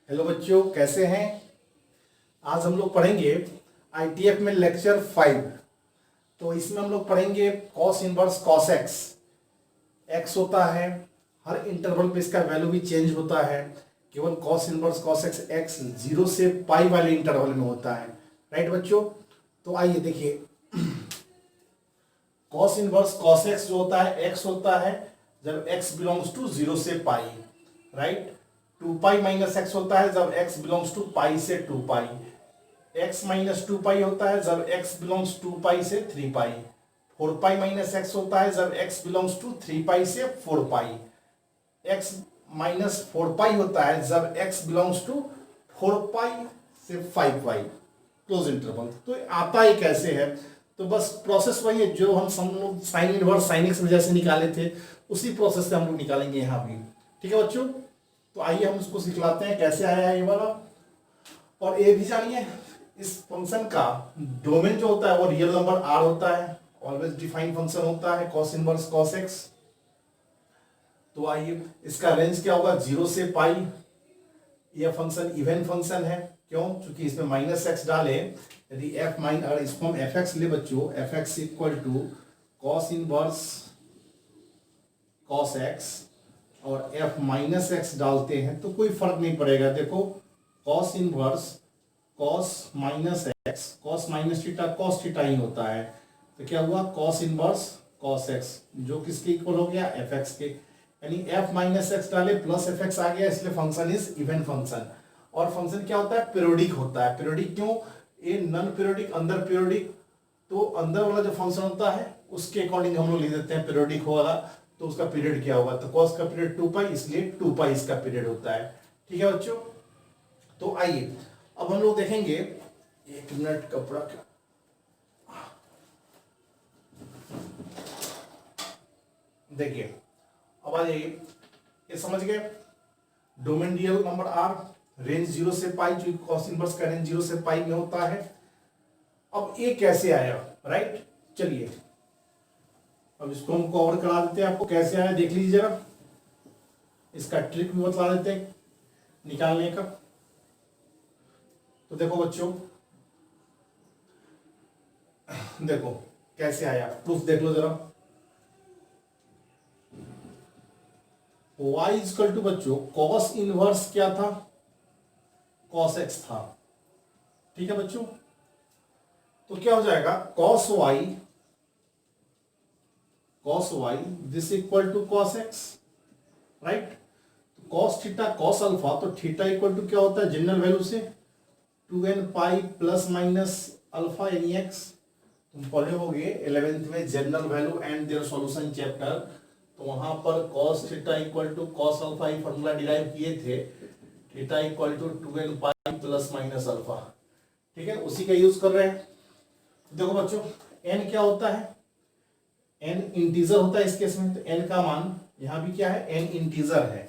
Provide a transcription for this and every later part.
Hello बच्चों, कैसे हैं। आज हम लोग पढ़ेंगे आईटीएफ में लेक्चर 5। तो इसमें हम लोग पढ़ेंगे cos inverse cos x. X होता है, हर इंटरवल पे इसका वैल्यू भी चेंज होता है। केवल cos inverse cos x x 0 से पाई वाले इंटरवल में होता है। राइट बच्चों, तो आइए देखिए। कॉस इनवर्स कॉस एक्स जो होता है एक्स होता है जब एक्स बिलोंग्स टू 0 से पाई। राइट, 2 पाई माइनस एक्स होता है जब एक्स बिलोंग्स टू पाई से 2 पाई। एक्स माइनस 2 पाई होता है जब एक्स बिलोंग्स 2 पाई से 3 पाई। 4 पाई माइनस एक्स होता है जब एक्स बिलोंग्स टू 3 पाई से 4 पाई। एक्स माइनस 4 पाई होता है जब एक्स बिलोंग्स टू 4 पाई से 5 पाई। Close interval. तो आता ही कैसे है, तो बस प्रोसेस वही है जो हम लोग साइन इनवर्स साइन एक्स में जैसे निकाले थे, उसी प्रोसेस से हम लोग निकालेंगे यहाँ भी। ठीक है बच्चों, तो आइए हम उसको सिखलाते हैं कैसे आया है ये वाला। और ये भी जानिए, इस फंक्शन का डोमेन जो होता है वो रियल नंबर आर होता है। ऑलवेज डिफाइन फंक्शन होता है कॉस इनवर्स कॉस एक्स। तो आइए, इसका रेंज क्या होगा, 0 से पाई। यह फंक्शन इवन फंक्शन है, क्यों? क्योंकि इसमें माइनस एक्स डाले, यदि एफ माइन अगर इसको हम एफ एक्स ले बच्चों, F X equal to cos inverse cos X और एफ माइनस एक्स डालते हैं तो कोई फर्क नहीं पड़ेगा। देखो, cos inverse cos minus X, cos minus theta cos theta ही होता है। तो क्या हुआ, कॉस इनवर्स कॉस एक्स जो किसके इक्वल हो गया, एफ एक्स के। यानी एफ माइनस एक्स डाले प्लस एफ एक्स आ गया, इसलिए फंक्शन इज इवन फंक्शन। और फंक्शन क्या होता है, पीरियोडिक होता है। पीरियोडिक क्यों, ये नॉन पीरियोडिक अंदर पीरियोडिक। तो अंदर वाला जो फंक्शन होता है उसके अकॉर्डिंग हम लोग लिख देते हैं पीरियोडिक होगा तो उसका पीरियड क्या होगा, तो कॉस का पीरियड 2 पाई, इसलिए 2 पाई इसका पीरियड होता है। ठीक है बच्चों, तो आइए अब हम लोग देखेंगे। 1 मिनट कपड़ा का, देखिए अब आ जाइए, ये समझ गए। Domain real number R, range 0 से पाई, जो कॉस इनवर्स का रेंज 0 से पाई में होता है। अब ये कैसे आया, राइट। चलिए अब इसको हम कवर करा देते हैं, आपको कैसे आया देख लीजिए जरा। इसका ट्रिक भी बता देते हैं निकालने का। तो देखो बच्चों, देखो कैसे आया, प्रूफ देख लो जरा। y इक्वल टू बच्चों कॉस इनवर्स क्या था, कॉस एक्स था। ठीक है बच्चों, तो क्या हो जाएगा, cos y this equal to cos x. Right, cos theta cos alpha, तो थीटा इक्वल टू क्या होता है जनरल वैल्यू से 2n pi plus minus alpha यानी एक्स। तुम पढ़े होगे 11th में general value and their solution chapter, तो वहां पर cos theta equal to cos alpha ही फॉर्मूला डिराइव किए थे। Theta equal to 2n pi plus minus alpha. ठीक है, उसी का यूज कर रहे हैं। देखो बच्चों, n क्या होता है, n इंटीजर होता है इस केस में, तो n का मान यहां भी क्या है, n इंटीजर है।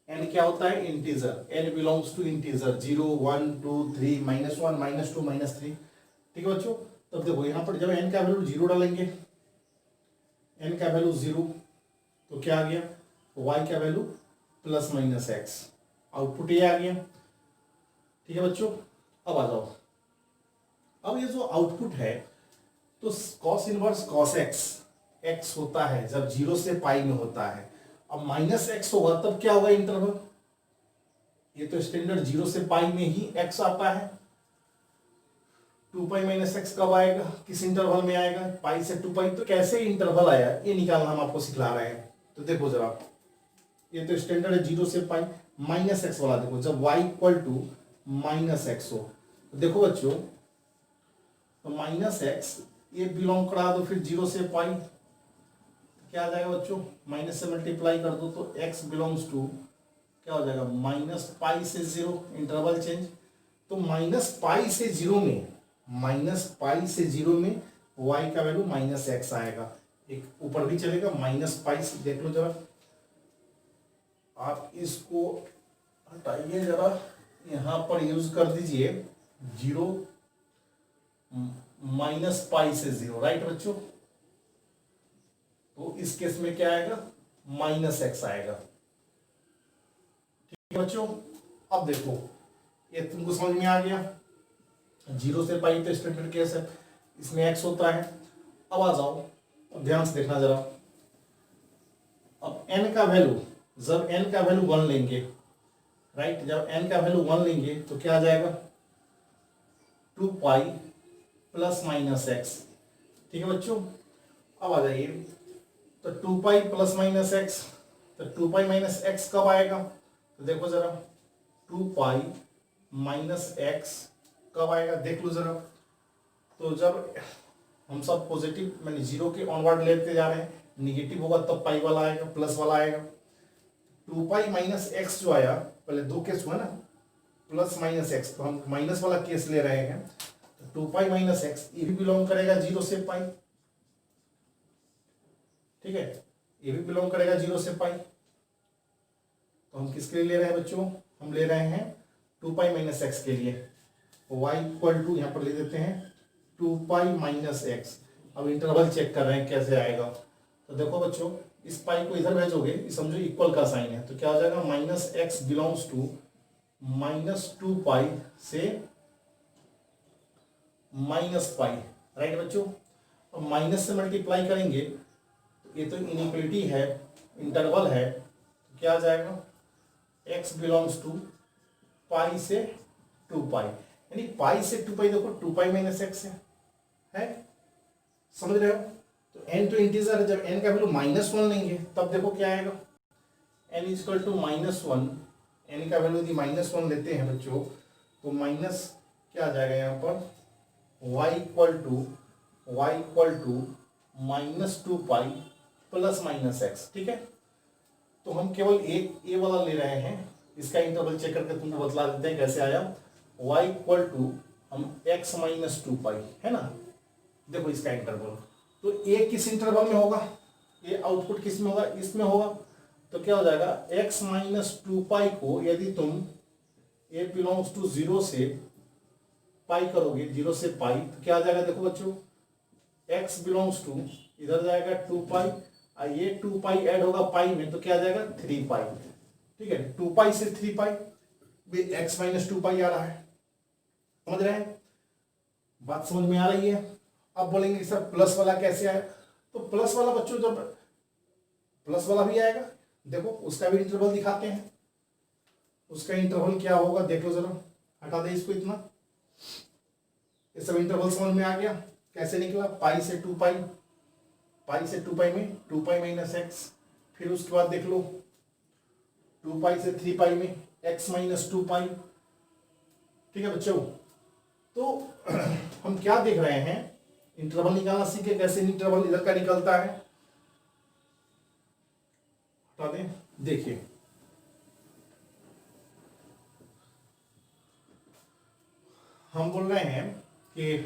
n क्या होता है, integer. n belongs to integer, 0 1 2 3 -1 -2 -3। ठीक है बच्चों, तब देखो यहां पर जब n का वैल्यू 0 डालेंगे, n का वैल्यू 0, तो क्या आ गया, y का value plus minus x. Output ये आ गया। ठीक है बच्चों, अब आ जाओ। अब ये जो आउटपुट है, तो cos inverse cos x x होता है जब 0 से पाई में होता है। अब माइनस एक्स होगा तब क्या होगा इंटरवल, ये तो स्टैंडर्ड 0 से पाई में ही एक्स आता है। 2 पाई माइनस एक्स कब आएगा, किस इंटरवल में आएगा, पाई से 2 पाई। तो कैसे इंटरवल आया ये निकालना हम आपको सिखला रहे हैं। तो देखो जरा, ये तो स्टैंडर्ड है 0 से पाई। माइनस एक्स वाला देखो, जब y equal to minus x हो, तो देखो बच्चों, तो माइनस एक्स ये बिलोंग करा दो फिर 0 से पाई, क्या आ जाएगा बच्चों, माइनस से मल्टीप्लाई कर दो तो x बिलोंग्स टू क्या हो जाएगा, माइनस पाई से 0, इंटरवल चेंज। तो माइनस पाई से 0 में, माइनस पाई से 0 में y का वैल्यू माइनस एक्स आएगा। एक ऊपर भी चलेगा, माइनस पाई से, देख लो जरा, आप इसको हटाइए जरा, यहां पर यूज कर दीजिए 0 माइनस पाई से 0। राइट बच्चों, तो इस केस में क्या आएगा, माइनस एक्स आएगा। ठीक है बच्चों, अब देखो ये तुमको समझ में आ गया। 0 से पाई तो स्टैंडर्ड केस है, इसमें x होता है। अब आ जाओ, अब ध्यान से देखना जरा। अब n का वैल्यू, जब n का वैल्यू 1 लेंगे, राइट, जब n का वैल्यू 1 लेंगे तो क्या आ जाएगा 2 पाई प्लस माइनस एक्स। ठीक है बच्चों, अब आ जाइए, तो 2 पाई प्लस माइनस एक्स, तो 2 पाई माइनस एक्स कब आएगा, तो देखो जरा 2 पाई माइनस एक्स कब आएगा, देख लो जरा। तो जब हम सब पॉजिटिव मैंने 0 के ऑनवर्ड लेते जा रहे हैं, निगेटिव होगा तब पाई वाला आएगा, प्लस वाला आएगा। 2 पाई माइनस एक्स जो आया, पहले दो केस हुआ ना, प्लस माइनस एक्स, तो हम माइनस वाला केस ले रहे हैं। तो 2 पाई माइनस एक्स ये भी बिलोंग करेगा 0 से पाई, ठीक है, ये भी बिलोंग करेगा 0 से पाई। तो हम किसके लिए ले रहे हैं बच्चों, हम ले रहे हैं 2 पाई माइनस एक्स के लिए। y इक्वल टू यहाँ पर ले देते हैं 2 पाई माइनस एक्स। अब इंटरवल चेक कर रहे हैं कैसे आएगा, तो देखो बच्चों, इस पाई को इधर भेजोगे, समझो इक्वल का साइन है, तो क्या हो जाएगा minus x belongs to minus 2 pi से माइनस पाई, राइट बच्चों। अब माइनस से मल्टीप्लाई करेंगे, तो ये तो इनइक्वलिटी है, इंटरवल है, तो क्या आ जाएगा x बिलोंग्स टू पाई से 2 पाई, यानी पाई से 2 पाई, देखो 2 पाई माइनस एक्स है, समझ रहे हो। तो n तो इंटीजर है, जब n का वैल्यू -1 लेंगे तब देखो क्या आएगा, n इक्वल टू -1, n का वैल्यू यदि -1 लेते हैं बच्चों, तो माइनस क्या आ जाएगा यहाँ पर y equal to -2 pi plus minus x, ठीक है। तो हम केवल एक ए वाला ले रहे हैं, इसका इंटरवल चेक करके तुमको बतला देते हैं कैसे आया। y इक्वल टू हम x माइनस 2 पाई है ना, देखो इसका इंटरवल, तो ए किस इंटरवल में होगा, ये आउटपुट किस में होगा, इसमें होगा। तो क्या हो जाएगा x माइनस 2 पाई को यदि तुम ए बिलोंग्स टू 0 से पाई करोगे, 0 से पाई, तो क्या आ जाएगा देखो बच्चों, x बिलोंग्स टू इधर जाएगा 2 पाई, और ये 2 पाई ऐड होगा पाई में, तो क्या आ जाएगा 3 पाई, ठीक है। 2 पाई से 3 पाई भी x माइनस 2 पाई आ रहा है, समझ रहे हैं, बात समझ में आ रही है। अब बोलेंगे सर प्लस वाला कैसे आया, तो प्लस वाला बच्चों जब प्लस वाला भी आएगा, देखो उसका भी इंटरवल दिखाते हैं, उसका इंटरवल क्या होगा देख लो जरा, हटा दे इसको, इतना ये सब इंटरवल समझ में आ गया कैसे निकला, पाई से 2 पाई, पाई से 2 पाई में 2 पाई माइनस एक्स, फिर उसके बाद देख लो 2 पाई से 3 पाई में x माइनस 2 पाई, ठीक है बच्चों। तो हम क्या देख रहे हैं, इंटरवल निकालना सीखे कैसे इंटरवल इधर का निकलता है, हटा दें, देखिए हम बोल रहे हैं कि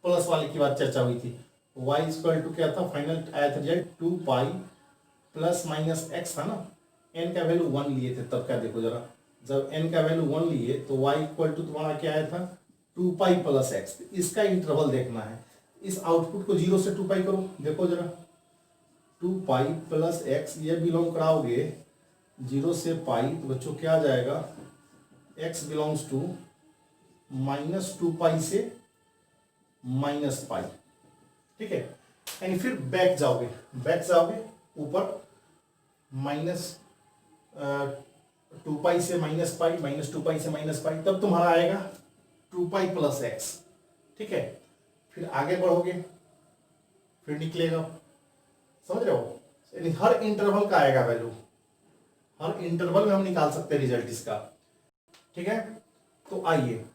प्लस वाले की बात चर्चा हुई थी, y इक्वल टू क्या था, फाइनल आया था result 2 pi plus minus x था ना, n का वैल्यू 1 लिए थे, तब क्या देखो जरा, जब n का वैल्यू 1 लिए तो y इक्वल टू तुम्हारा क्या आया था 2 पाई प्लस एक्स, इसका इंटरवल देखना है। इस आउटपुट को 0 से 2 पाई करो, देखो जरा 2 पाई प्लस एक्स, ये बिलोंग कराओगे 0 से पाई, तो बच्चों क्या आ जाएगा x बिलोंग्स टू -2 पाई से माइनस पाई, ठीक है। यानी फिर बैक जाओगे ऊपर -2 पाई से माइनस पाई, -2 पाई से माइनस पाई, तब तुम्हारा आएगा 2 पाई प्लस एक्स, ठीक है। फिर आगे बढ़ोगे फिर निकलेगा, समझ रहे हो, यानी हर इंटरवल का आएगा वैल्यू, हर इंटरवल में हम निकाल सकते हैं रिजल्ट इसका, ठीक है। तो आइए,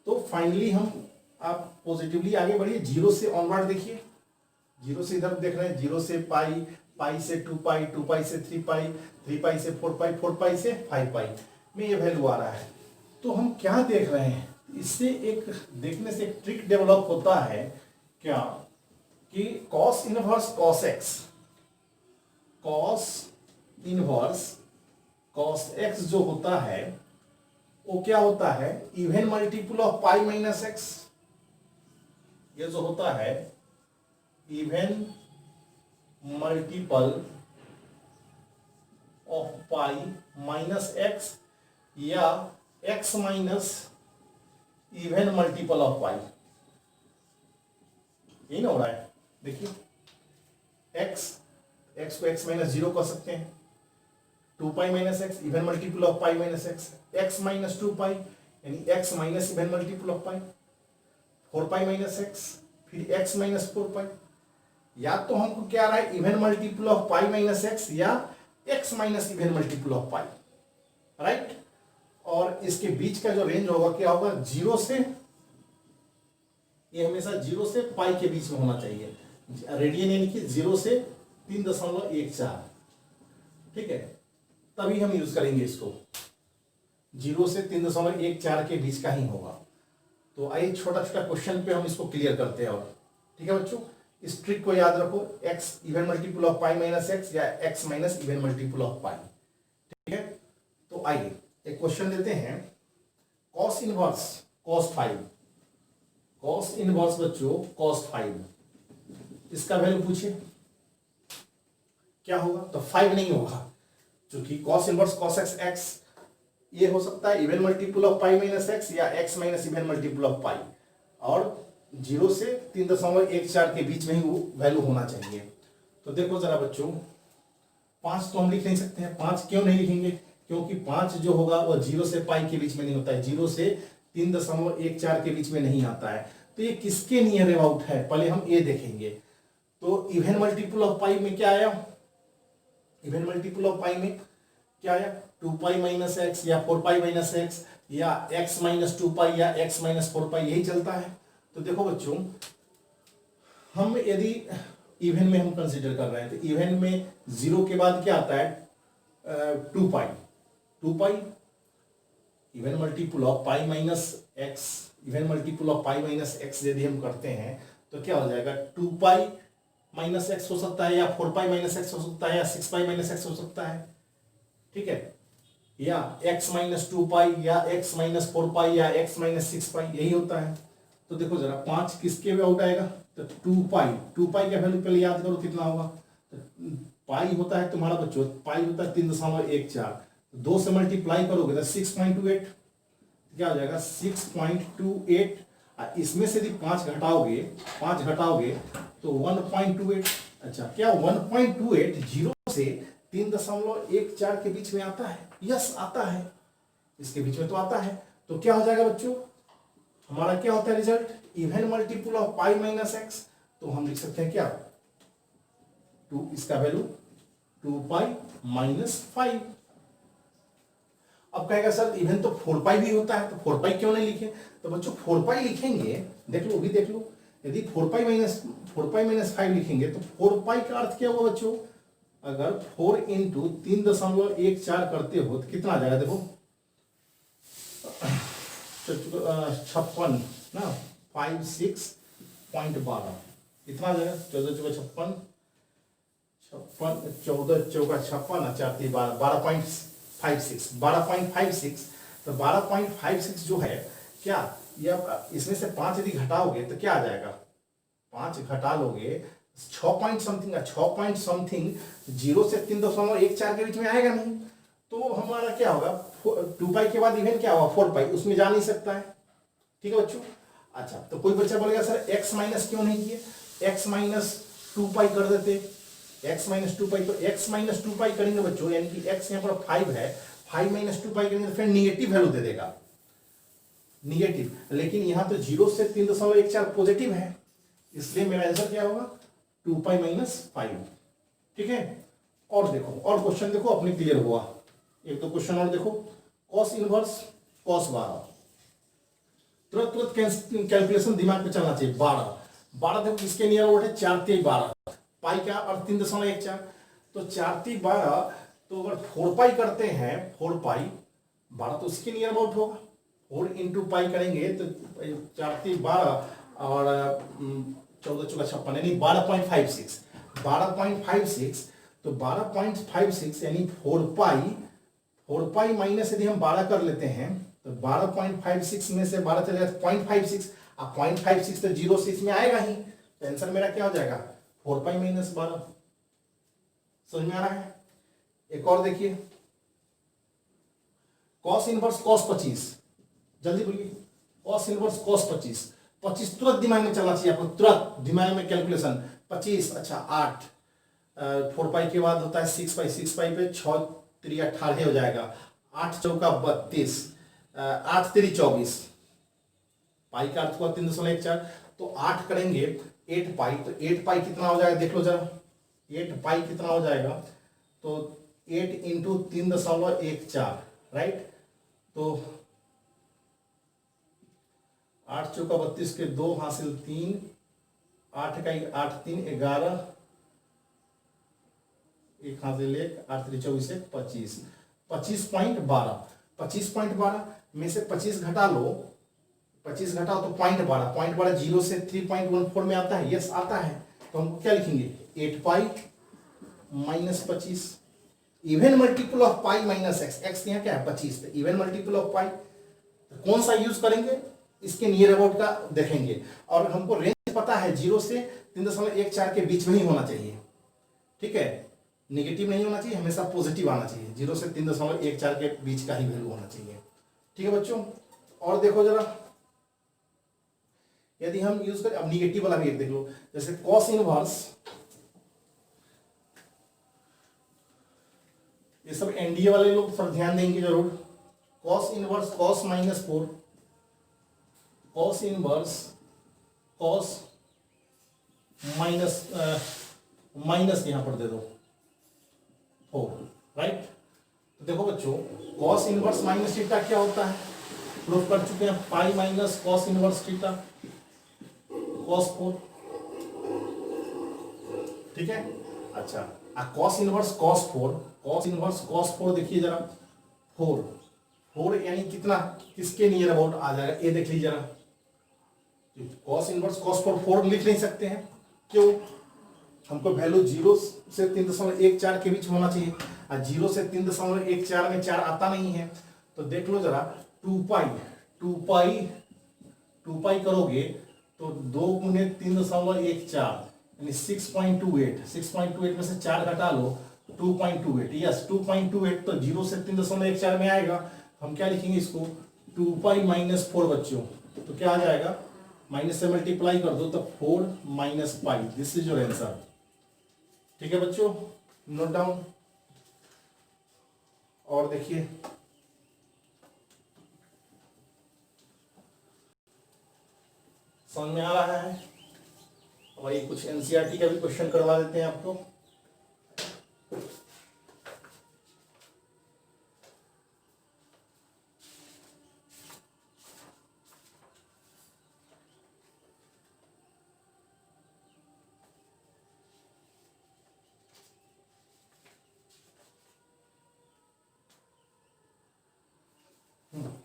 तो फाइनली हम आप पॉजिटिवली आगे बढ़िए, 0 से ऑनवर्ड देखिए, 0 से इधर देख रहे हैं, 0 से पाई, पाई से 2 पाई, 2 पाई से 3 पाई, 3 पाई से 4 पाई, 4 पाई से 5 पाई में ये वैल्यू आ रहा है। तो हम क्या देख रहे हैं, इससे एक देखने से एक ट्रिक डेवलप होता है क्या, कि cos inverse cos X, cos inverse cos X जो होता है वो क्या होता है, even multiple of pi minus x, ये जो होता है even multiple of pi minus x, या X minus even multiple of pi, यही ना हो रहा है। देखिए एक्स को एक्स माइनस जीरो कर सकते हैं, 2 pi minus x even multiple of pi minus x minus 2 pi यानी X minus even multiple of pi, 4 pi minus X फिर एक्स माइनस 4 पाई। या तो हमको क्या आ रहा है even multiple of pi minus x या X minus even multiple of pi, right. और इसके बीच का जो रेंज होगा क्या होगा, जीरो से, ये हमेशा जीरो से पाई के बीच में होना चाहिए, रेडियन यानी कि 0 से 3.14, ठीक है, तभी हम यूज करेंगे इसको, 0 से 3.14 के बीच का ही होगा। तो आइए छोटा छोटा क्वेश्चन पे हम इसको क्लियर करते हैं। और ठीक है बच्चों, इस ट्रिक को याद रखो, x even multiple of pi minus x या x minus even multiple of pi, ठीक है। तो आइए एक क्वेश्चन लेते हैं, cos inverse cos 5, cos inverse बच्चों cos 5, इसका वैल्यू पूछिए क्या होगा। तो 5 नहीं होगा, क्योंकि cos inverse cos x x ये हो सकता है even multiple of pi minus x या x minus even multiple of pi, और 0 से 3.14 के बीच में ही वो वैल्यू होना चाहिए। तो देखो जरा बच्चों, 5 तो हम लिख नहीं सकते हैं, 5 क्यों नहीं लिखेंगे, क्योंकि 5 जो होगा वो 0 से पाई के बीच में नहीं होता है, 0 से 3.14 के बीच में नहीं आता है। तो ये किसके नियर अबाउट है, पहले हम ये देखेंगे। तो इवन मल्टीपल ऑफ पाई में क्या आया, इवन मल्टीपल ऑफ पाई में क्या आया, 2 पाई माइनस एक्स या 4 पाई माइनस एक्स या x माइनस 2 पाई या x माइनस 4 पाई, यही चलता है। तो देखो बच्चों, हम यदि इवन में हम कंसीडर कर रहे हैं तो इवन में 0 के बाद क्या आता है 2 pi, 2 pi even multiple of pi minus x, even multiple of pi minus x यदि हम करते हैं तो क्या हो जाएगा, 2 पाई माइनस एक्स हो सकता है या 4 पाई माइनस एक्स हो सकता है या 6 पाई माइनस एक्स हो सकता है, ठीक है, या x माइनस 2 पाई या x माइनस 4 पाई या x माइनस 6 पाई, यही होता है। तो देखो जरा 5 किसके में आउट आएगा, तो 2 पाई का वैल्यू पहले याद करो कितना होगा। तो पाई होता है तुम्हारा बच्चों, पाई होता है 3.14, 2 से मल्टीप्लाई करोगे तो 6.28, क्या हो जाएगा 6.28, इसमें से यदि 5 घटाओगे तो 1.28। अच्छा, क्या 1.28 0 से 3.14 के बीच में आता है, यस आता है, इसके बीच में तो आता है। तो क्या हो जाएगा बच्चों, हमारा क्या होता है result, even multiple of pi minus x, तो हम लिख सकते हैं क्या 2, इसका वैल्यू 2 पाई माइनस 5। अब कहेगा सर इवन तो 4 पाई भी होता है, तो 4 पाई क्यों नहीं लिखे, तो बच्चों 4 पाई लिखेंगे, देख लो भी देख लो, यदि 4 पाई माइनस 5 लिखेंगे तो 4 पाई का अर्थ क्या हुआ बच्चों, अगर 4 इंटू 3.14 करते हो तो कितना आ जाएगा, देखो 56 ना, 56.12 इतना आ जाएगा, 14 चौका 56, 14 चौका 56, 4 3 12.56, 12.56। तो 12.56 जो है क्या, ये इसमें से 5 यदि घटाओगे तो क्या आ जाएगा, 5 घटा लोगे 6 पॉइंट समथिंग, 6 पॉइंट समथिंग 0 से 3.14 के बीच में आएगा नहीं, तो हमारा क्या होगा 2 पाई के बाद इवन क्या होगा 4 पाई, उसमें जा नहीं सकता है, ठीक है बच्चों। अच्छा, तो कोई बच्चा बोलेगा सर x माइनस क्यों नहीं किए, x माइनस 2 पाई कर देते, x माइनस 2 पाई, तो x माइनस 2 पाई करेंगे बच्चों, यानी कि x यहाँ पर 5 है, 5 माइनस 2 पाई करेंगे तो फिर निगेटिव वैल्यू दे देगा, निगेटिव, लेकिन यहाँ तो 0 से 3.14 पॉजिटिव है, इसलिए मेरा आंसर क्या होगा 2 पाई माइनस 5, ठीक है। और देखो, और क्वेश्चन देखो अपने क्लियर हुआ, एक तो क्वेश्चन और देखो, cos इनवर्स cos 12, तुरंत कैलकुलेशन दिमाग में चलना चाहिए। 12 देखो किसके नियर अबाउट है, 4 3 12, पाई का और 3.14, तो 4 3 12, तो अगर 4 पाई करते हैं 4 पाई 12 तो उसके नियर अबाउट होगा, 4 इंटू पाई करेंगे तो 4 3 12 और 14 चौका 56 यानी 12.56, 12.56, तो 12.56 यानी 4 पाई माइनस यदि हम 12 कर लेते हैं तो 12.56 में से 12 चले जाए 0.56, अब 0.56 तो 0 से इसमें आएगा ही, तो आंसर मेरा क्या हो जाएगा 4 पाई माइनस 12, समझ में आ रहा है। एक और देखिए, कॉस इनवर्स कॉस 25, जल्दी बोलिए, कॉस इनवर्स कॉस 25, 25 तुरंत दिमाग में चलना चाहिए आपको, तुरंत दिमाग में कैलकुलेशन। 25, अच्छा 8, 4 पाई के बाद होता है 6 पाई, 6 पाई पे 6 3 18 हो जाएगा, 8 चौका 32, 8 3 24, पाई का अर्थ हुआ 3.14, तो 8 करेंगे 8 पाई, तो 8 पाई कितना हो जाएगा देख लो जरा, 8 पाई कितना हो जाएगा, तो 8 इंटू 3.14, राइट, तो 8 चौका 32 के 2 हासिल 3, 8 का 8 3 11, 1 हासिल 1, 8 3 24 1 25, 25.12, 25.12 में से 25 घटा लो, 25 घटाओ तो 0.12, 0.12 जीरो से 3.14 में आता है, यस आता है, तो हमको क्या लिखेंगे 8 pi minus 25, even multiple of pi minus x, x यहाँ क्या है 25, तो इवन मल्टीपल ऑफ पाई, तो कौन सा यूज करेंगे, इसके नियर अबाउट का देखेंगे, और हमको रेंज पता है 0 से 3.14 के बीच में ही होना चाहिए, ठीक है, नेगेटिव नहीं होना चाहिए, हमेशा पॉजिटिव आना चाहिए, 0 से 3.14 के बीच का ही वैल्यू होना चाहिए, ठीक है बच्चों। और देखो जरा, यदि हम यूज करें, अब निगेटिव वाला भी एक देख लो, जैसे कॉस इनवर्स, ये सब एनडीए वाले लोग पर ध्यान देंगे जरूर, cos inverse cos minus 4, cos inverse cos minus minus यहां पर दे दो 4, राइट, तो देखो बच्चों कॉस इनवर्स माइनस थीटा क्या होता है, प्रूफ कर चुके हैं, pi minus cos inverse theta cos 4, ठीक है, अच्छा cos inverse cos 4, cos inverse cos 4 देखिए जरा, 4 यानी कितना, किसके नियर अबाउट आ जाएगा, ये देख लीजिए जरा, कॉस इनवर्स कॉस 4 लिख नहीं सकते हैं, क्यों, हमको वैल्यू 0 से 3.14 के बीच होना चाहिए, और 0 से 3.14 में 4 आता नहीं है, तो देख लो जरा 2 पाई करोगे तो 2 गुने 3.14 यानी 6.28 में से 4 घटा लो 2.28, यस 2.28, तो 0 से 3.14 में आएगा, हम क्या लिखेंगे इसको 2 पाई माइनस 4 बच्चों, तो क्या आ जाएगा, माइनस से मल्टीप्लाई कर दो तो 4 minus pi, this is your answer, ठीक है बच्चों, नोट डाउन। और देखिए समझ में आ रहा है, वही कुछ एनसीईआरटी का भी क्वेश्चन करवा देते हैं आपको।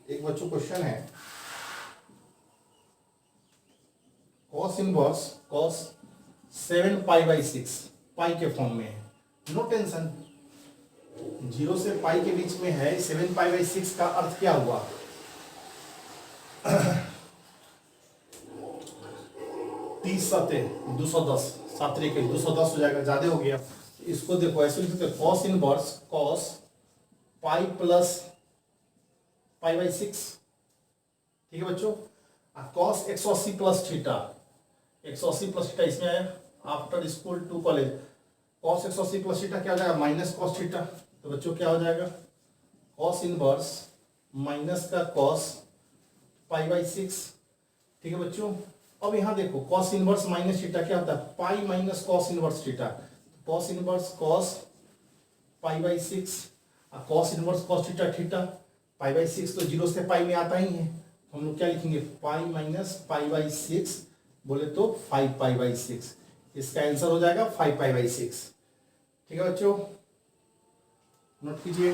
एक बच्चों क्वेश्चन है, cos inverse cos 7 pi by 6 पाई के फॉर्म में है, नो टेंशन, 0 से पाई के बीच में है, 7 पाई बाई 6 का अर्थ क्या हुआ 30 7 210, 7 3 210 हो जाएगा, ज्यादा हो गया, इसको देखो ऐसे लिख सकते हैं, cos inverse cos pi plus pi by 6, ठीक है बच्चों, cos 180 plus theta, 180 plus theta इसमें आया, after school to college, cos 180 plus theta क्या हो जाएगा माइनस कॉस थीटा, तो बच्चों क्या हो जाएगा कॉस इनवर्स माइनस का कॉस पाई बाई 6, ठीक है बच्चों। अब यहां देखो कॉस इनवर्स माइनस थीटा क्या होता है, pi minus cos inverse theta, cos inverse cos pi by 6, cos inverse cos theta theta pi by 6, तो 0 से पाई में आता ही है, तो हम लोग क्या लिखेंगे पाई माइनस पाई बाई 6, बोले तो 5 पाई बाई 6, इसका आंसर हो जाएगा 5 पाई बाई 6, ठीक है बच्चों, नोट कीजिए,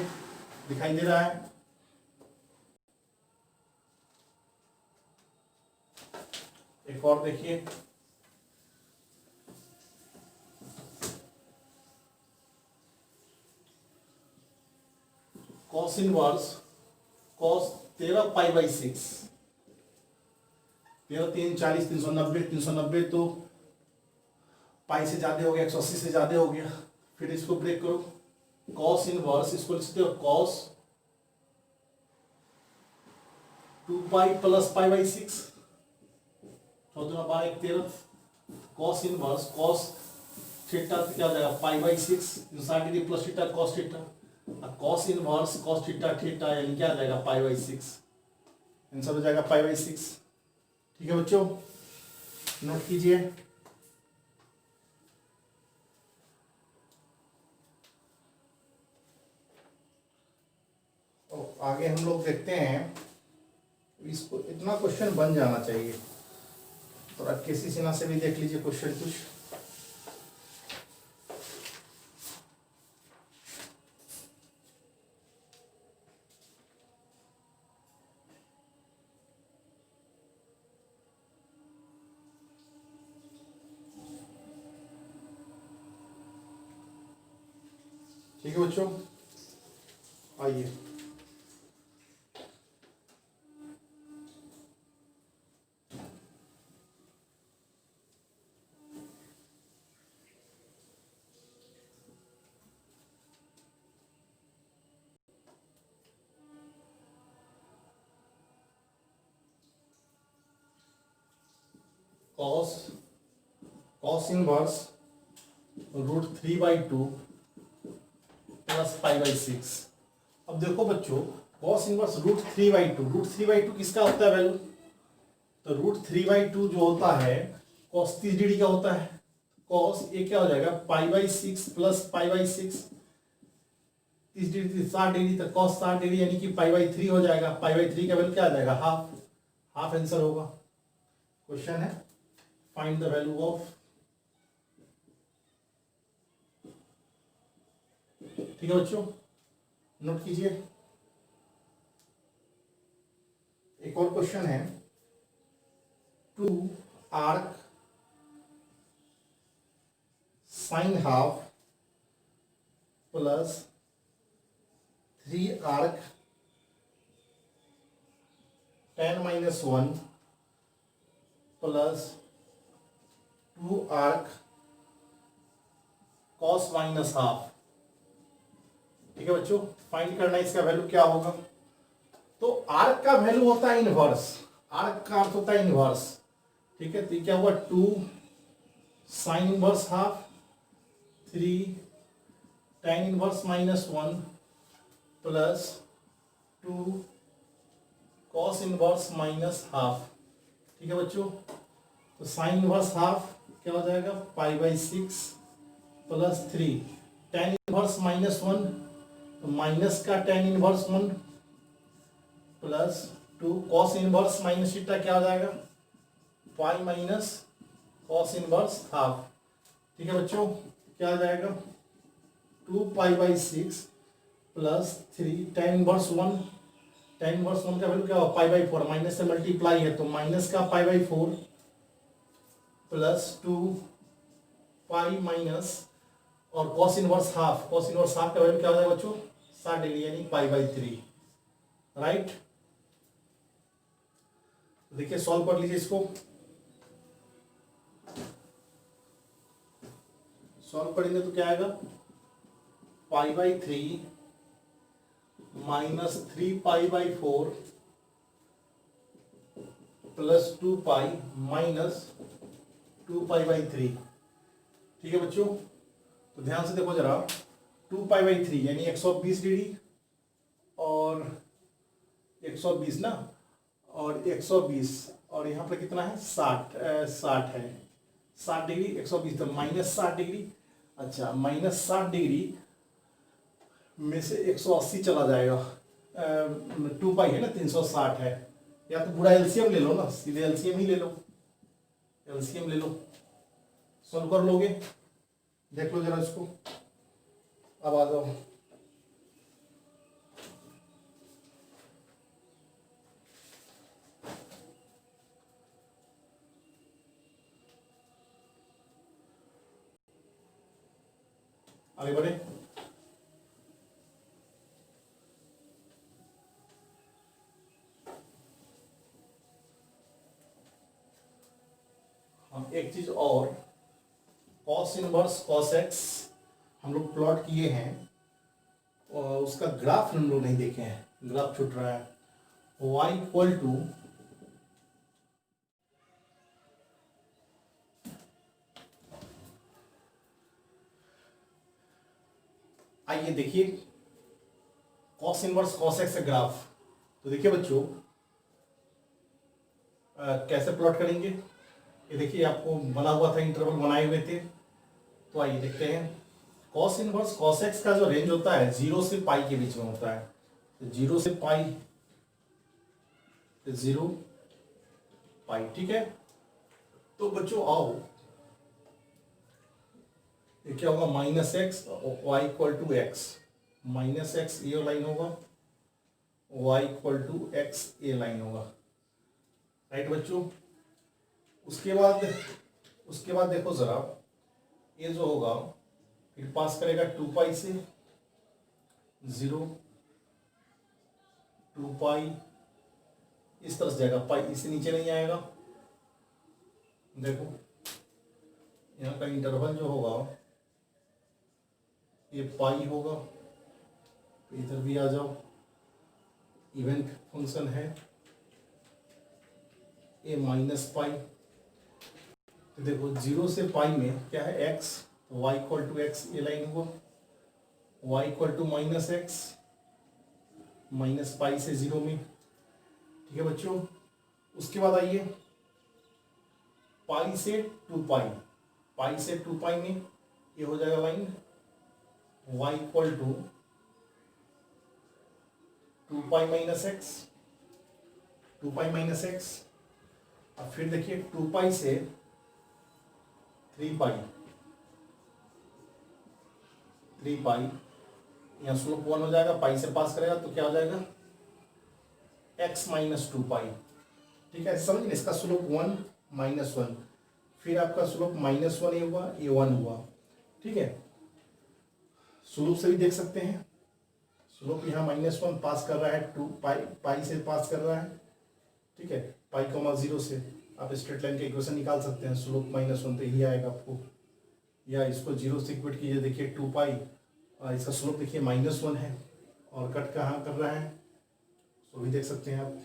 दिखाई दे रहा है, एक और देखिए, cos inverse cos 13 pi by 6, 13 3 40 390, 390 तो पाई से ज्यादा हो गया, 180 से ज्यादा हो गया, फिर इसको ब्रेक करो, कॉस इनवर्स इसको लिख सकते हो cos 2 pi plus pi by 6, 14 1 13, cos inverse cos theta तो क्या हो जाएगा पाई बाई 6 साठ degree plus theta cos theta, cos inverse cos theta theta यानी क्या आ जाएगा पाई बाई 6, आंसर हो जाएगा पाई बाई 6। ठीक है बच्चों, नोट कीजिए। तो आगे हम लोग देखते हैं, इसको इतना क्वेश्चन बन जाना चाहिए, थोड़ा किसी सीना से भी देख लीजिए क्वेश्चन कुछ। ठीक है बच्चों, आइए cos inverse √3/2 plus pi by 6। अब देखो बच्चों, कॉस इनवर्स √3/2 किसका होता है वैल्यू, तो √3/2 जो होता है कॉस 30 डिग्री का होता है, कॉस ये क्या हो जाएगा पाई by 6 plus pi by 6, 30 degree 60 degree तक कॉस 60 डिग्री यानी कि पाई बाई 3 हो जाएगा, पाई बाई 3 का वैल्यू क्या आ जाएगा हाफ, हाफ आंसर होगा। क्वेश्चन है फाइंड द वैल्यू ऑफ, ठीक है बच्चों, नोट कीजिए। एक और क्वेश्चन है, 2 arc sine half plus 3 arc tan -1 plus 2 arc cos -half. ठीक है बच्चों, फाइंड करना है इसका वैल्यू क्या होगा। तो आर्क का वैल्यू होता है इनवर्स, आर्क का अर्थ होता है इनवर्स। ठीक है, तो ये क्या हुआ 2 sine inverse half 3 tan inverse -1 plus 2 cos inverse -half. ठीक है बच्चों, तो साइन इनवर्स हाफ क्या हो जाएगा पाई बाई 6 प्लस 3 tan इनवर्स -1, तो माइनस का tan inverse 1 plus 2 cos inverse minus theta क्या हो जाएगा pi minus cos inverse half. ठीक है बच्चों, क्या आ जाएगा 2 पाई by 6 plus 3 tan inverse 1, tan inverse 1 का वैल्यू क्या होगा पाई बाई 4, माइनस से मल्टीप्लाई है तो माइनस का pi by 4 plus 2 pi minus और cos inverse half, cos inverse half का वैल्यू क्या हो जाएगा बच्चों 60 डिग्री यानी पाई बाई 3, राइट। देखिए सॉल्व कर लीजिए इसको, सॉल्व करेंगे तो क्या आएगा pi by 3 minus 3 pi by 4 plus 2 pi minus 2 pi by 3। ठीक है बच्चों, तो ध्यान से देखो जरा, 2 पाई बाई 3 यानी 120 डिग्री और 120 ना, और 120 और यहाँ पर कितना है 60 है, 60 डिग्री 120 तो -60 डिग्री। अच्छा, -60 डिग्री में से 180 चला जाएगा, 2 पाई है ना 360 है, या तो पूरा एलसीएम ले लो ना, सीधे एलसीएम ही ले लो, एलसीएम ले लो, सॉल्व कर लोगे। देख लो जरा इसको, अब आ जाओ। आगे बढ़े, हम एक चीज और, cos इनवर्स cos x हम लोग प्लॉट किए हैं और उसका ग्राफ हम लोग नहीं देखे हैं, ग्राफ छूट रहा है। y इक्वल टू आइए देखिए cos inverse cos x graph. तो देखिए बच्चों कैसे प्लॉट करेंगे। ये देखिए आपको बना हुआ था, इंटरवल बनाए हुए थे। तो आइए देखते हैं। कॉस इनवर्स कॉस एक्स का जो रेंज होता है 0 से पाई के बीच में होता है। तो 0 से पाई, 0 पाई, ठीक है। तो बच्चों आओ, ये क्या होगा, minus x y equal to x, minus x ये लाइन होगा, वाई इक्वल टू एक्स ए लाइन होगा, राइट बच्चों। उसके बाद देखो जरा, ये जो होगा फिर पास करेगा 2 पाई से 0, 2 पाई इस तरह से जाएगा, पाई इससे नीचे नहीं आएगा। देखो यहाँ का इंटरवल जो होगा ये पाई होगा। तो इधर भी आ जाओ, इवन फंक्शन है ए माइनस पाई। तो देखो 0 से पाई में क्या है x, y equal to x ये लाइन होगा, y equal to minus x, minus pi से 0 में, ठीक है बच्चों। उसके बाद आइए पाई से 2 पाई, पाई से 2 पाई में ये हो जाएगा line y equal to 2 pi minus x, 2 pi minus x. और फिर देखिए 2 पाई से 3 पाई, 3 पाई यहाँ स्लोप 1 हो जाएगा, पाई से पास करेगा तो क्या हो जाएगा x माइनस 2 पाई, ठीक है। समझिए इसका स्लोप 1 माइनस 1, फिर आपका स्लोप माइनस 1 ये हुआ, ये 1 हुआ, ठीक है। स्लोप से भी देख सकते हैं, स्लोप यहाँ माइनस 1 पास कर रहा है, 2 पाई, पाई से पास कर रहा है, ठीक है। पाई कॉमा 0 से आप स्ट्रेट लाइन का इक्वेशन निकाल सकते हैं, स्लोप माइनस 1 तो यही आएगा आपको। या इसको 0 से इक्वेट कीजिए, देखिए 2 पाई और इसका स्लोप देखिए माइनस 1 है और कट कहाँ कर रहा है, तो भी देख सकते हैं आप,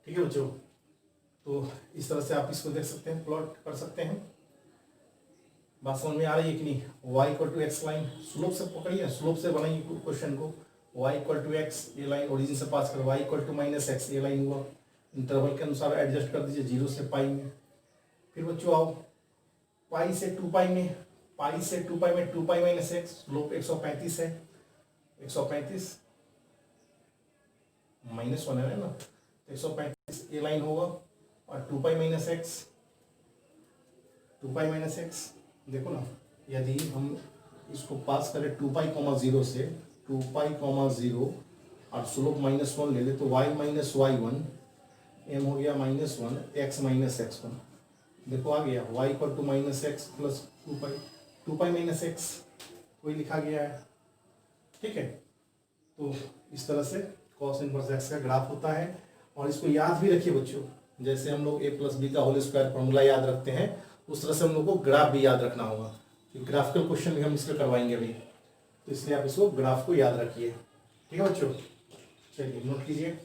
ठीक है बच्चों। तो इस तरह से आप इसको देख सकते हैं, प्लॉट कर सकते हैं। बात समझ में आ रही है कि नहीं। y equal to x line slope से पकड़िए, स्लोप से बनाइए क्वेश्चन को। y इक्वल टू एक्स ये लाइन ओरिजिन से पास कर, y equal to minus x ये लाइन हुआ, इंटरवल के अनुसार एडजस्ट कर दीजिए 0 से पाई में। फिर बच्चों आओ पाई से 2 पाई में, पाई से 2 पाई में 2 पाई माइनस एक्स, स्लोप 135 है, 135 माइनस 1 है ना, 135 ये लाइन होगा। और 2 pi minus x, 2 pi minus x देखो ना, यदि हम इसको पास करें 2 पाई कॉमा 0 से, 2 पाई कॉमा 0 और स्लोप माइनस 1 ले ले तो y माइनस वाई 1 एम हो गया माइनस 1 एक्स माइनस एक्स 1। देखो आ गया y equal to minus x plus 2 pi minus x वही लिखा गया है, ठीक है। तो इस तरह से कॉस इनवर्स एक्स का ग्राफ होता है। और इसको याद भी रखिए बच्चों, जैसे हम लोग a प्लस बी का होल स्क्वायर फॉर्मूला याद रखते हैं उस तरह से हम लोग को ग्राफ भी याद रखना होगा। ग्राफिकल क्वेश्चन भी हम इसका करवाएंगे अभी, तो इसलिए आप इसको ग्राफ को याद रखिए, ठीक है बच्चों। चलिए नोट कीजिए,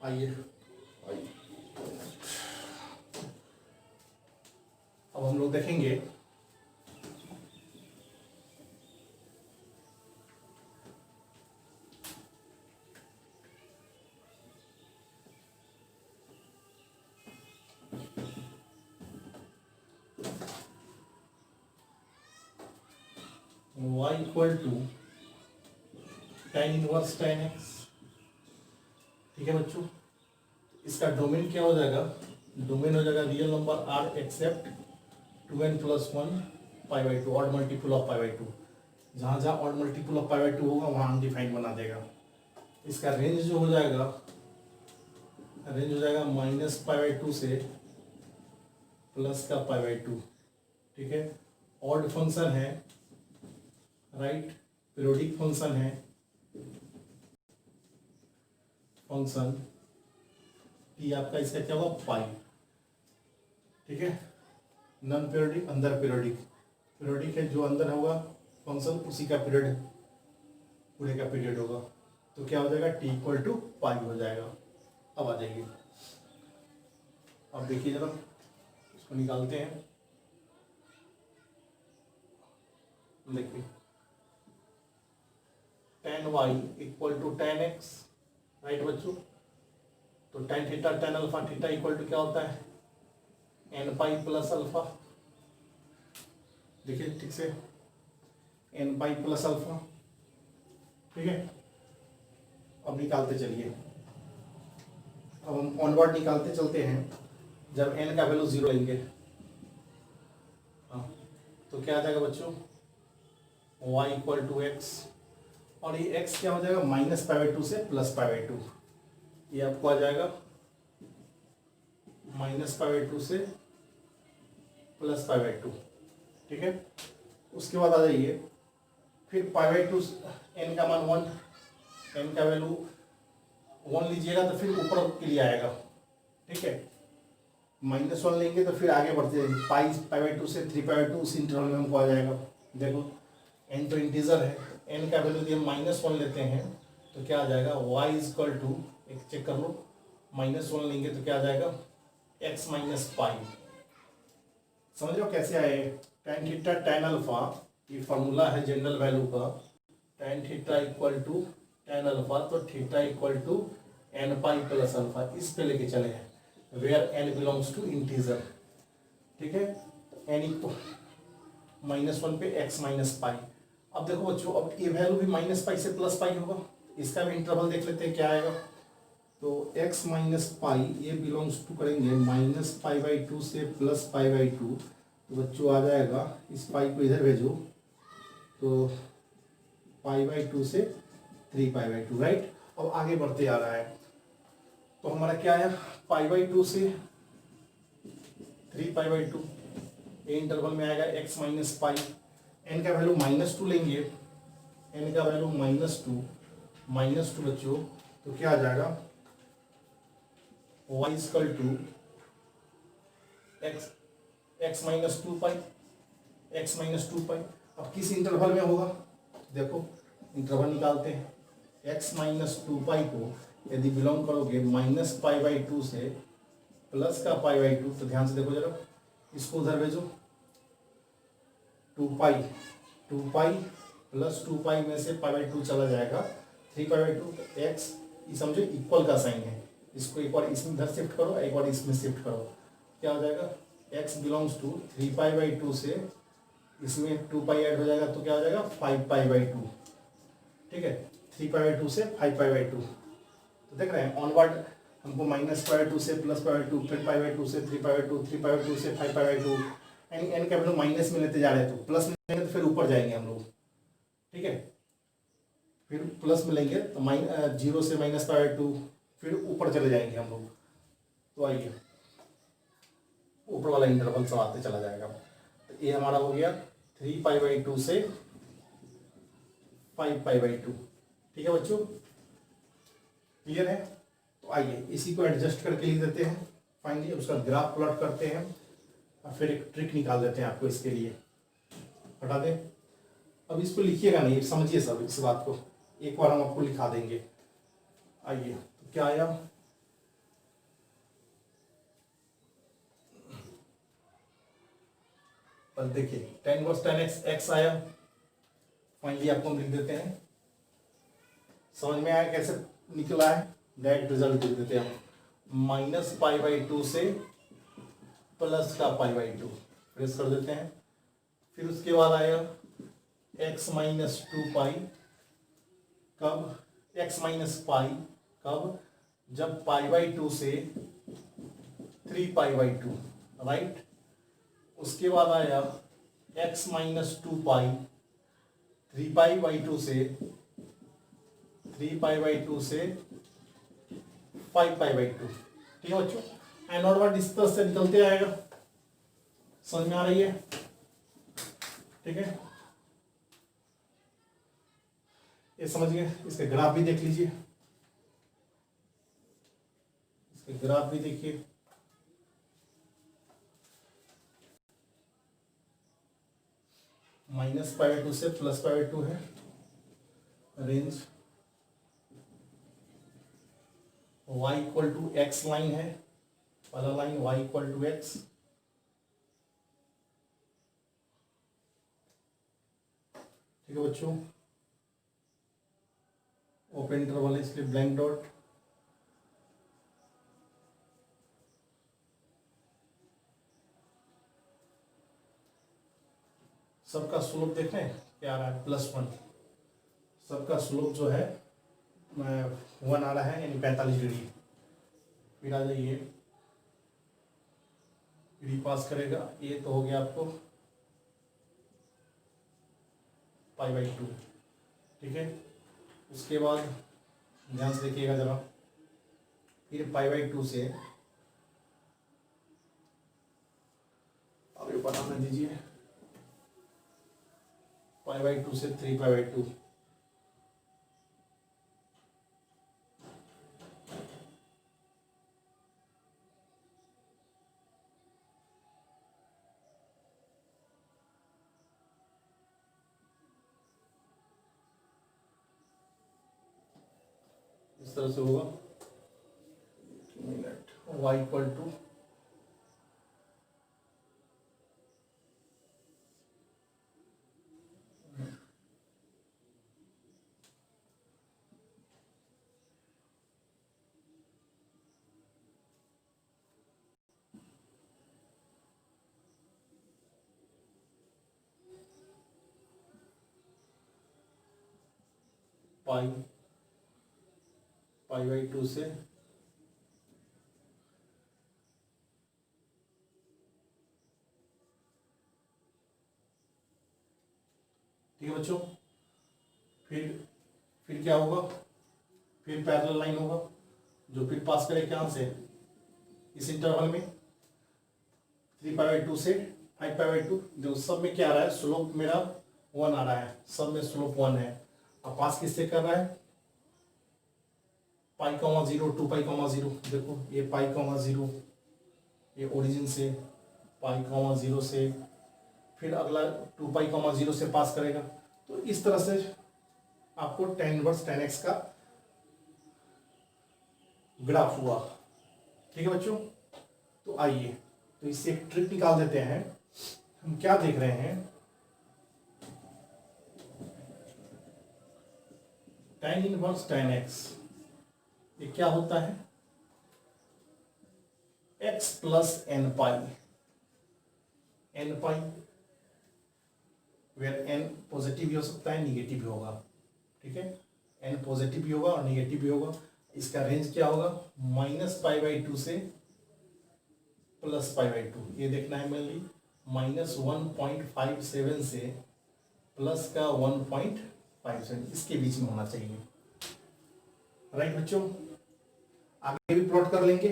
आइए अब हम लोग देखेंगे y equal to tan inverse tan x, ठीक है बच्चों। इसका डोमेन क्या हो जाएगा, डोमेन हो जाएगा real number r except 2n plus 1 pi by 2, odd multiple of pi by 2। जहाँ जहाँ odd multiple of pi by 2 होगा वहाँ अनडिफाइंड बना देगा। इसका रेंज जो हो जाएगा, रेंज हो जाएगा माइनस पाई बाई 2 से प्लस का पाई बाई 2, ठीक है। ऑड फंक्शन है, राइट, पीरियोडिक फंक्शन है, फंक्शन टी आपका इसका क्या होगा पाई, ठीक है। नॉन पीरियोडिक अंदर पीरियोडिक, पीरियोडिक है जो अंदर होगा फंक्शन उसी का पीरियड पूरे का पीरियड होगा, तो क्या हो जाएगा, टी इक्वल टू पाई हो जाएगा। अब आ जाइए, अब देखिए जरा इसको निकालते हैं। देखिए tan y equal to tan x, right बच्चों। तो tan theta tan alpha theta equal to क्या होता है, n पाई प्लस अल्फा। देखिए ठीक से, n पाई प्लस अल्फा, ठीक है। अब निकालते चलिए, अब हम ऑनवर्ड निकालते चलते हैं। जब n का वैल्यू 0 लेंगे, हाँ, तो क्या आ जाएगा बच्चों, y इक्वल टू एक्स, और ये x क्या हो जाएगा, माइनस पाई बाई टू से प्लस पाई बाई टू। ये आपको आ जाएगा माइनस पाई बाई टू से प्लस पाई बाई टू, ठीक है। उसके बाद आ जाइए, फिर पाई बाई टू, n का मान 1, n का वैल्यू 1 लीजिएगा तो फिर ऊपर के लिए आएगा, ठीक है। -1 लेंगे तो फिर आगे बढ़ते हैं, पाई बाई टू से 3 पाई बाई टू, उस इंटरवल में हमको आ जाएगा। देखो n तो इंटीजर है, n का वैल्यू दिए -1 लेते हैं तो क्या आ जाएगा, y इक्वल टू, एक चेक कर लो, -1 लेंगे तो क्या आ जाएगा, x माइनस पाई। समझ रहे हो कैसे आए, tan थीटा tan अल्फा, ये फॉर्मूला है जनरल वैल्यू का, tan theta equal to tan alpha, तो theta equal to n pi plus alpha, इस पे लेके चले हैं, where n belongs to integer, ठीक है। n इक्वल -1 पे x माइनस पाई। अब देखो बच्चों, अब ये वैल्यू भी माइनस पाई से प्लस पाई होगा, इसका भी इंटरवल देख लेते हैं क्या आएगा। तो x माइनस पाई ये बिलोंग्स टू करेंगे माइनस पाई बाई टू से प्लस पाई बाई टू, तो बच्चों आ जाएगा, इस पाई को इधर भेजो, तो पाई बाई टू से 3 पाई बाई टू, राइट। अब आगे बढ़ते आ रहा है, तो हमारा क्या आया, पाई बाई टू से 3 पाई बाई टू, ये इंटरवल में आएगा x माइनस पाई। n का वैल्यू -2 लेंगे, n का वैल्यू -2 बच्चों, तो क्या आ जाएगा, y equal to x minus 2 pi, x minus 2 pi. अब किस इंटरवल में होगा, देखो इंटरवल निकालते हैं, x माइनस 2 पाई को यदि बिलोंग करोगे माइनस पाई बाई टू से प्लस का पाई बाई टू, तो ध्यान से देखो जरा, इसको उधर भेजो, 2 पाई प्लस 2 पाई में से पाई बाई टू चला जाएगा, 3 पाई बाई टू, एक्स, ये समझो इक्वल का साइन है, इसको एक बार इसमें इधर शिफ्ट करो, एक बार इसमें शिफ्ट करो, क्या हो जाएगा, x belongs to 3 pi by two से इसमें 2 पाई ऐड हो जाएगा, तो क्या हो जाएगा 5 पाई बाई टू, ठीक है। 3 पाई बाई टू से 5 पाई बाई टू, तो देख रहे हैं ऑनवर्ड हमको माइनस पाई बाई टू से प्लस पाई बाई टू, फिर पाई बाई टू से 3 pi by to, 3 pi by two से 5 पाई बाई टू, एन का वैल्यू माइनस में लेते जा रहे हैं, तो प्लस में लेंगे तो फिर ऊपर जाएंगे हम लोग, ठीक है। फिर प्लस में लेंगे तो 0 से माइनस पाई बाई टू, फिर ऊपर चले जाएंगे हम लोग। तो आइए ऊपर वाला इंटरवल सब आते चला जाएगा। तो ये हमारा हो गया 3 पाई बाई टू से 5 पाई बाई टू, ठीक है बच्चों, क्लियर है। तो आइए इसी को एडजस्ट करके लिख देते हैं, फाइनली उसका ग्राफ प्लॉट करते हैं और फिर एक ट्रिक निकाल देते हैं आपको इसके लिए, हटा दें। अब इसको लिखिएगा नहीं, समझिए सब इस बात को, एक बार हम आपको लिखा देंगे। आइए तो क्या आया, पर देखिए tan cos tan x आया, फाइनली आपको हम लिख देते हैं। समझ में आया कैसे निकला है, डायरेक्ट रिजल्ट लिख देते हैं हम, माइनस पाई बाई टू से प्लस का पाई बाई टू, प्रेस कर देते हैं। फिर उसके बाद आया x माइनस 2 पाई, कब, x माइनस पाई कब, जब पाई बाई टू से 3 पाई बाई टू, राइट। उसके बाद आया x minus 2 pi 3 pi by two से 3 पाई बाई टू से 5 पाई बाई टू, ठीक है बच्चों। एंड और वर्ड इस तरह से निकलते आएगा, समझ में आ रही है, ठीक है। ये समझ गए, इसके ग्राफ भी देख लीजिए, इसके ग्राफ भी देखिए, माइनस पाई बाई टू से प्लस पाई बाई टू है range, y equal to x line है, पहला line y equal to x, ठीक है बच्चों। ओपन इंटरवल है इसलिए ब्लैंक डॉट, सबका स्लोप देख रहे हैं क्या आ रहा है, +1। सबका स्लोप जो है 1 आ रहा है, यानी 45 डिग्री। फिर आ जाइए, डी पास करेगा, ये तो हो गया आपको π/2, ठीक है। उसके बाद ध्यान से देखिएगा जरा, फिर π/2 से अब ये बनाना दीजिए, π/2 से 3π/2, इस तरह से होगा। y इक्वल टू π/2 से ठीक है बच्चों। फिर क्या होगा, फिर पैरेलल लाइन होगा जो फिर पास करे क्या से इस इंटरवल में 3π/2 से 5π/2, जो सब में क्या आ रहा है, स्लोप मेरा 1 आ रहा है, सब में स्लोप 1 है। अब पास किससे कर रहा है, π,0 2π,0, देखो ये π,0, ये ओरिजिन से π,0 से, फिर अगला 2π,0 से पास करेगा। तो इस तरह से आपको tan इनवर्स tan x का ग्राफ हुआ, ठीक है बच्चों। तो आइए, तो इससे एक ट्रिक निकाल देते हैं। हम क्या देख रहे हैं, tan इनवर्स tan x, ये क्या होता है, x plus n pi, where n positive भी हो सकता है, निगेटिव भी होगा, ठीक है। n पॉजिटिव भी होगा और निगेटिव भी होगा। इसका रेंज क्या होगा, -π/2 से +π/2, ये देखना है मेनली। -1.57 से प्लस का 1.57, इसके बीच में होना चाहिए, राइट बच्चों। आगे भी प्लॉट कर लेंगे,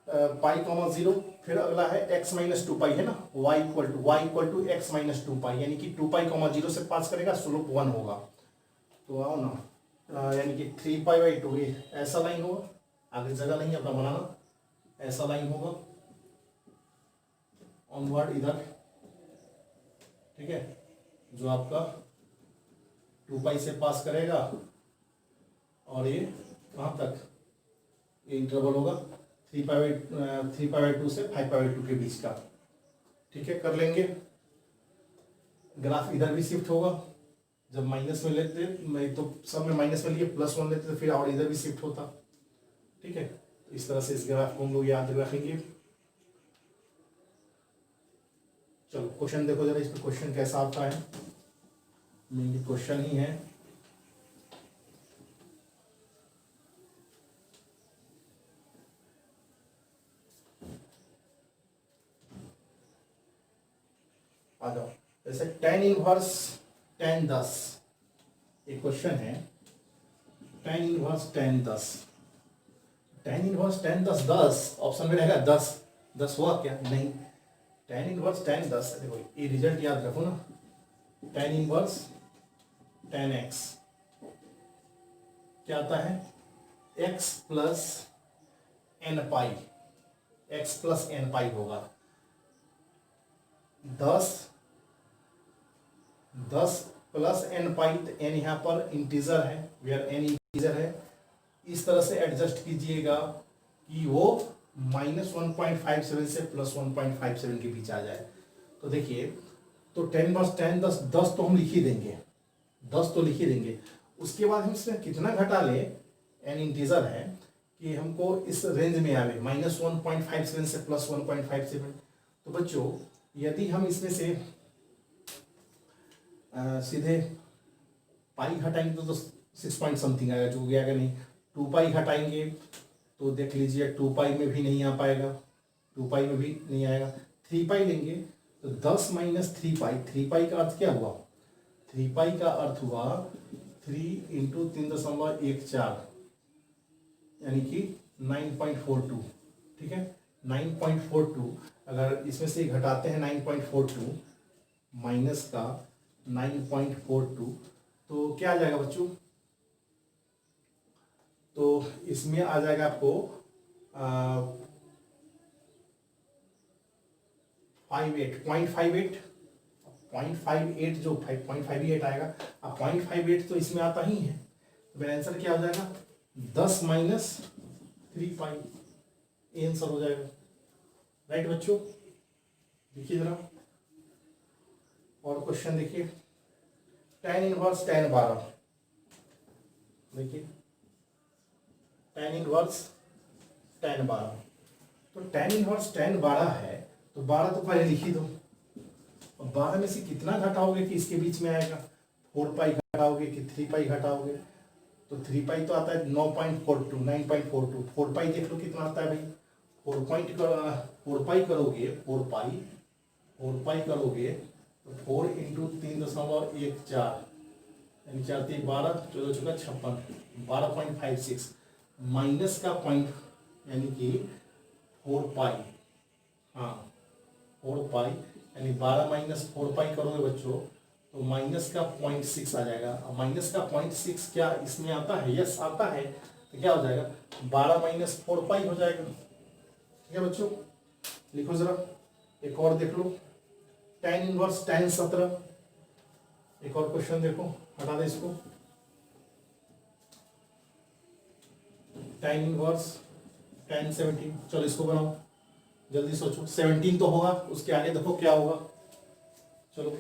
π,0, फिर अगला है x-2π है ना, y इक्वल टू x-2π, यानी कि 2π,0 से पास करेगा, स्लोप 1 होगा। तो आओ ना, यानी कि 3π/2, ये ऐसा लाइन होगा, आगे जगह नहीं अपना बनाना, ऐसा लाइन होगा ऑनवर्ड इधर, ठीक है, जो आपका 2π से पास करेगा, और ये कहाँ तक, ये इंटरवल होगा 3π/2 से 5π/2 के बीच का, ठीक है। कर लेंगे, ग्राफ इधर भी शिफ्ट होगा, जब माइनस में लेते, मैं तो सब में माइनस में लिए +1 लेते तो फिर और इधर भी शिफ्ट होता, ठीक है। तो इस तरह से इस ग्राफ को हम लोग याद रखेंगे। चलो क्वेश्चन देखो जरा, इस पर क्वेश्चन कैसा आता है, मेनली क्वेश्चन ही है। आ जाओ, जैसे tan इनवर्स tan 10, एक क्वेश्चन है, tan inverse tan 10, tan inverse tan 10, 10 option में रहेगा, 10 हुआ क्या, नहीं, tan इनवर्स tan 10, देखो ये रिजल्ट याद रखो ना, tan इनवर्स tan x क्या आता है, x प्लस n पाई होगा, 10 प्लस n पाई, n यहाँ पर इंटीजर है, वेयर n इंटीजर है, इस तरह से एडजस्ट कीजिएगा कि वो -1.57 से +1.57 के बीच आ जाए। तो देखिए, तो 10 बस 10 10 10 तो हम लिख ही देंगे, 10 तो लिख ही देंगे। उसके बाद हम इसमें कितना घटा ले, एन इंटीजर है कि हमको इस रेंज में आवे -1.57 से +1.57। तो बच्चों यदि हम इसमें से सीधे पाई घटाएंगे तो 6 पॉइंट समथिंग आएगा, जो गया नहीं। 2 पाई घटाएंगे तो देख लीजिए 2 पाई में भी नहीं आ पाएगा, 2 पाई में भी नहीं आएगा। 3 पाई लेंगे तो 10 - 3 पाई, 3 पाई का अर्थ क्या हुआ, 3 पाई का अर्थ हुआ 3 × 3.14 यानी कि 9.42। ठीक है, 9.42। अगर इसमें से घटाते हैं 9.42 माइनस का 9.42 तो क्या आ जाएगा बच्चों, तो इसमें आ जाएगा आपको 0.58 जो 5.58 आएगा। अब 0.58 तो इसमें आता ही है, तो मेरा आंसर क्या हो जाएगा 10 - 3 पाई, ये आंसर हो जाएगा। राइट बच्चों, देखिए जरा और क्वेश्चन देखिए, tan इनवर्स tan 12। देखिए tan इनवर्स tan 12, तो tan इनवर्स tan 12 है तो 12 तो पहले लिख ही दो। और 12 में से कितना घटाओगे कि इसके बीच में आएगा, 4 पाई घटाओगे कि 3 पाई घटाओगे, तो 3 पाई तो आता है 9.42 9.42। 4 पाई देख लो कितना आता है भाई, 4 पाई करोगे, 4 पाई करोगे तो 4 × 3.14 यानी 4 × 3 12, 14 × 56, 12.56 माइनस का पॉइंट यानी कि 4 पाई, हाँ 4 पाई यानी 12 - 4 पाई करोगे बच्चों तो माइनस का 0.6 आ जाएगा। अब माइनस का 0.6 क्या इसमें आता है, यस आता है, तो क्या हो जाएगा 12 - 4 पाई हो जाएगा। ठीक है बच्चों, लिखो जरा, एक और देख लो, tan इनवर्स tan 17। एक और क्वेश्चन देखो, हटा दे इसको, tan इनवर्स tan 17। चलो इसको बनाओ, जल्दी सोचो, 17 तो होगा, उसके आगे देखो क्या होगा। चलो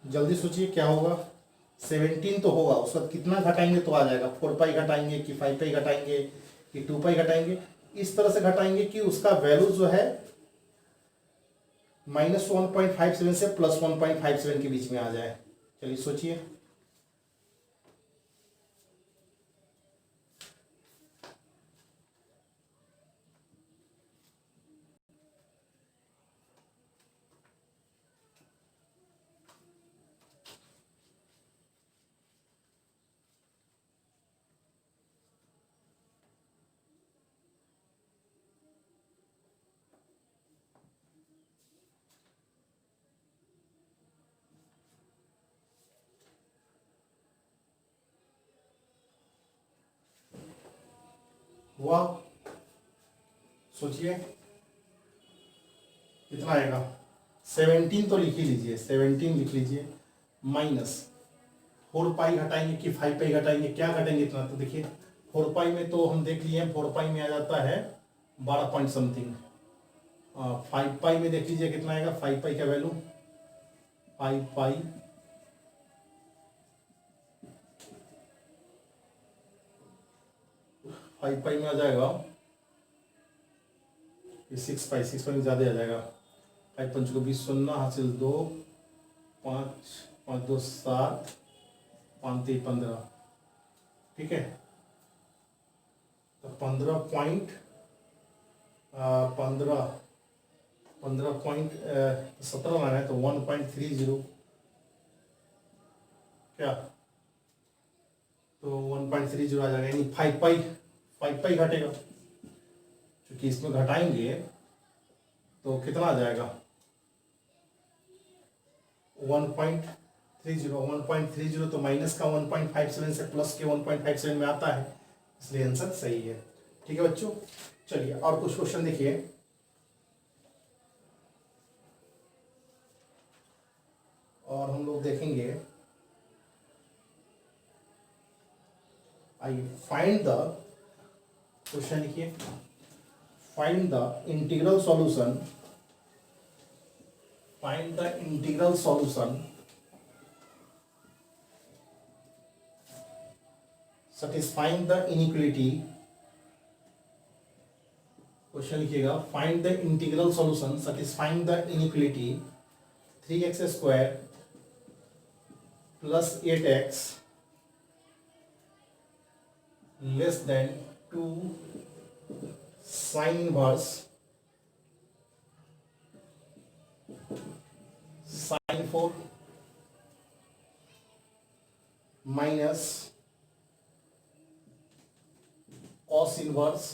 जल्दी सोचिए क्या होगा, 17 तो होगा, उसके बाद कितना घटाएंगे तो आ जाएगा, 4 पाई घटाएंगे कि 5 पाई घटाएंगे कि 2 पाई घटाएंगे, इस तरह से घटाएंगे कि उसका वैल्यू जो है -1.57 से +1.57 के बीच में आ जाए। चलिए सोचिए, हुआ, सोचिए कितना आएगा, 17 तो लिख ही लीजिए, 17 लिख लीजिए, माइनस 4 पाई घटाएंगे कि 5 पाई घटाएंगे, क्या घटाएंगे इतना, तो देखिए 4 पाई में तो हम देख लिए, 4 पाई में आ जाता है 12 पॉइंट समथिंग। 5 पाई में देख लीजिए कितना आएगा, 5 पाई का वैल्यू 5 पाई 5 पाई में आ जाएगा 6 पाई, 6 पाई में ज़्यादा आ जाएगा, 5 पंच को 20, 0 हासिल 2, 5 5 2 7, 5 3 15। ठीक है, तो 15.17 लाना है तो 1.30 क्या, तो 1.30 आ जाएगा, यानी 5 पाई घटेगा, क्योंकि इसमें घटाएंगे तो कितना आ जाएगा 1.30 1.30 तो माइनस का 1.57 से प्लस के 1.57 में आता है, इसलिए आंसर सही है। ठीक है बच्चों, चलिए और कुछ क्वेश्चन देखिए। और हम लोग देखेंगे, आई फाइंड द, क्वेश्चन लिखिए, find the integral solution, find the integral solution satisfying the inequality, question लिखिएगा, find the integral solution satisfying the inequality 3x square plus 8x less than 2 sine inverse sine 4 minus cos inverse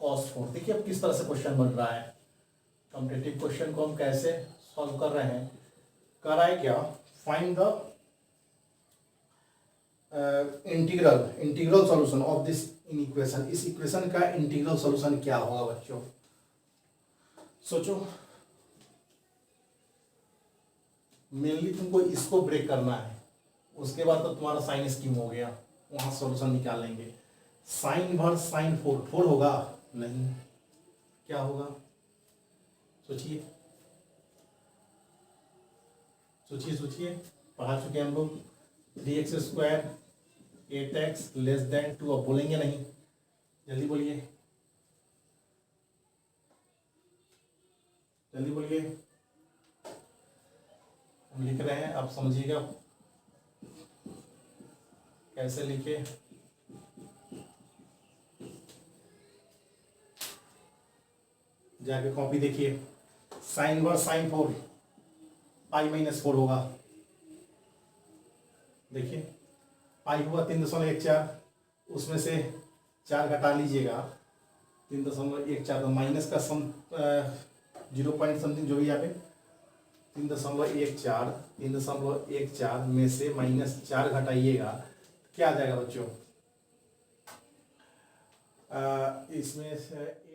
cos 4। देखिए अब किस तरह से question बन रहा है। Competitive question को हम कैसे सॉल्व कर रहे हैं, कर रहा है क्या, find the integral solution of this in equation, इस इक्वेशन का इंटीग्रल सॉल्यूशन क्या होगा बच्चों। सोचो, मेनली तुमको इसको ब्रेक करना है, उसके बाद तो तुम्हारा साइन स्कीम हो गया, वहां सॉल्यूशन निकाल लेंगे। साइन इनवर्स साइन 4 होगा नहीं, क्या होगा सोचिए सोचिए सोचिए, पढ़ा चुके हैं हम लोग। 3x square 8x less than 2, अब बोलेंगे नहीं, जल्दी बोलिए जल्दी बोलिए, हम लिख रहे हैं, आप समझिएगा कैसे लिखे। जाके कॉपी देखिए, sign inverse sine 4 pi minus 4 होगा। देखिए पाई हुआ 3.14, उसमें से 4 घटा लीजिएगा, 3.14 तो माइनस का सम 0 पॉइंट समथिंग जो भी यहाँ पे 3.14 में से माइनस 4 घटाइएगा, क्या आ जाएगा बच्चों, इसमें से